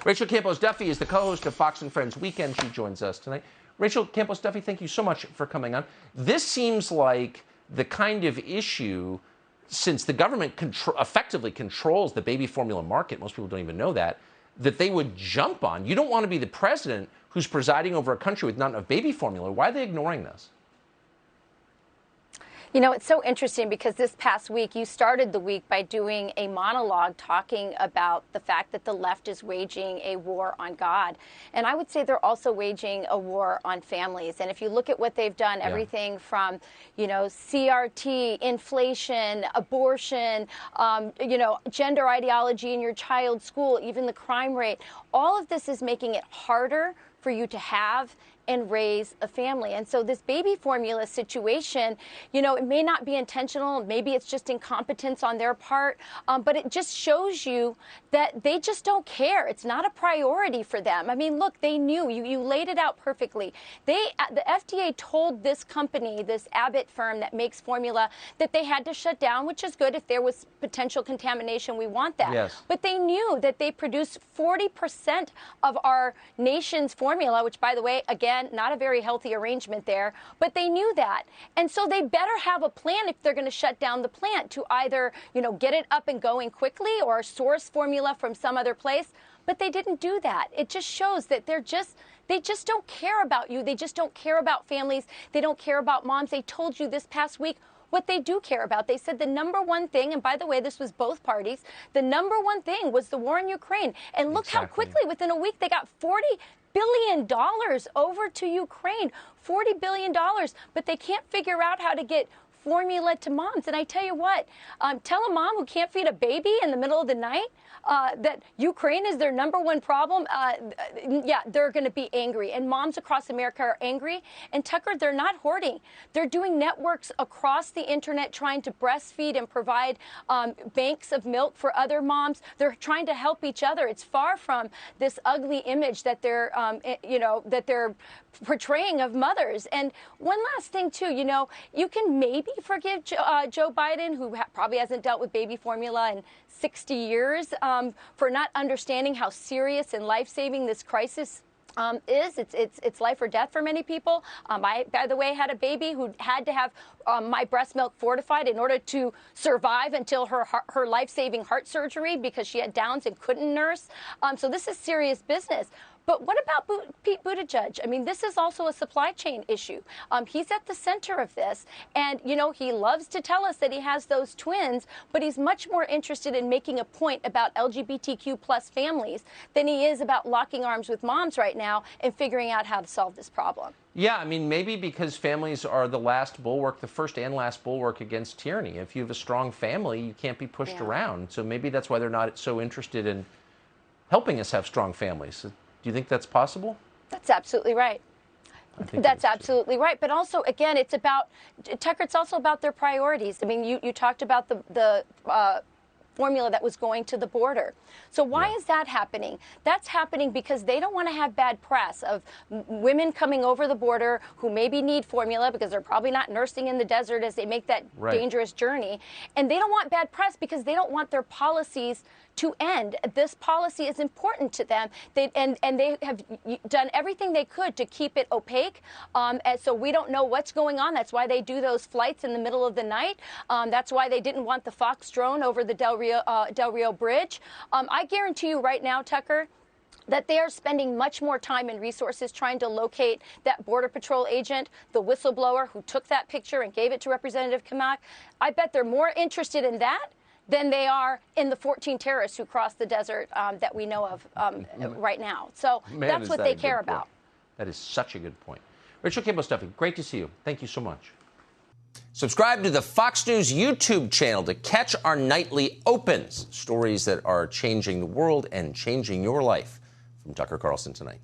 Rachel Campos Duffy is the co-host of Fox and Friends Weekend. She joins us tonight. Rachel Campos Duffy, thank you so much for coming on. This seems like the kind of issue, since the government effectively controls the baby formula market, most people don't even know that they would jump on. You don't want to be the president who's presiding over a country with not enough baby formula. Why are they ignoring this? You know, it's so interesting because this past week, you started the week by doing a monologue talking about the fact that the left is waging a war on God. And I would say they're also waging a war on families. And if you look at what they've done, everything from, you know, CRT, inflation, abortion, you know, gender ideology in your child's school, even the crime rate, all of this is making it harder for you to have and raise a family. And so this baby formula situation, you know, it may not be intentional, maybe it's just incompetence on their part, but it just shows you that they just don't care. It's not a priority for them. I mean, look, they knew, you laid it out perfectly. The FDA told this company, this Abbott firm that makes formula, that they had to shut down, which is good. If there was potential contamination, we want that. Yes. But they knew that they produce 40% of our nation's formula, which, by the way, again, not a very healthy arrangement there, but they knew that. And so they better have a plan if they're going to shut down the plant to either, you know, get it up and going quickly or source formula from some other place. But they didn't do that. It just shows that they just don't care about you. They just don't care about families. They don't care about moms. They told you this past week what they do care about. They said the number one thing, and by the way, this was both parties, the number one thing was the war in Ukraine. And look how quickly, within a week, they got $40 billion over to Ukraine, $40 billion, but they can't figure out how to get formula to moms. And I tell you what, tell a mom who can't feed a baby in the middle of the night that Ukraine is their number one problem. Yeah, they're going to be angry. And moms across America are angry. And Tucker, they're not hoarding. They're doing networks across the internet trying to breastfeed and provide banks of milk for other moms. They're trying to help each other. It's far from this ugly image that they're, you know, that they're portraying of mothers. And one last thing, too, you know, you can maybe forgive Joe Biden, who probably hasn't dealt with baby formula in 60 years, for not understanding how serious and life-saving this crisis is. It's life or death for many people. I, by the way, had a baby who had to have my breast milk fortified in order to survive until her life-saving heart surgery because she had Downs and couldn't nurse. So this is serious business. But what about Pete Buttigieg? I mean, this is also a supply chain issue. He's at the center of this. And, you know, he loves to tell us that he has those twins, but he's much more interested in making a point about LGBTQ plus families than he is about locking arms with moms right now and figuring out how to solve this problem. Yeah, I mean, maybe because families are the last bulwark, the first and last bulwark against tyranny. If you have a strong family, you can't be pushed around. So maybe that's why they're not so interested in helping us have strong families. Do you think that's possible? That's absolutely right. That's absolutely right. But also, again, it's about, Tucker, it's also about their priorities. I mean, you talked about the formula that was going to the border. So why is that happening? That's happening because they don't want to have bad press of women coming over the border who maybe need formula because they're probably not nursing in the desert as they make that dangerous journey. And they don't want bad press because they don't want their policies to end. This policy is important to them. And they have done everything they could to keep it opaque. And so we don't know what's going on. That's why they do those flights in the middle of the night. That's why they didn't want the Fox drone over the Del Rio Bridge. I guarantee you right now, Tucker, that they are spending much more time and resources trying to locate that Border Patrol agent, the whistleblower who took that picture and gave it to Representative Kamak. I bet they're more interested in that than they are in the 14 terrorists who crossed the desert that we know of right now. So that's what they care about. That is such a good point. Rachel Campos Duffy, great to see you. Thank you so much. Subscribe to the Fox News YouTube channel to catch our nightly opens, stories that are changing the world and changing your life. From Tucker Carlson Tonight.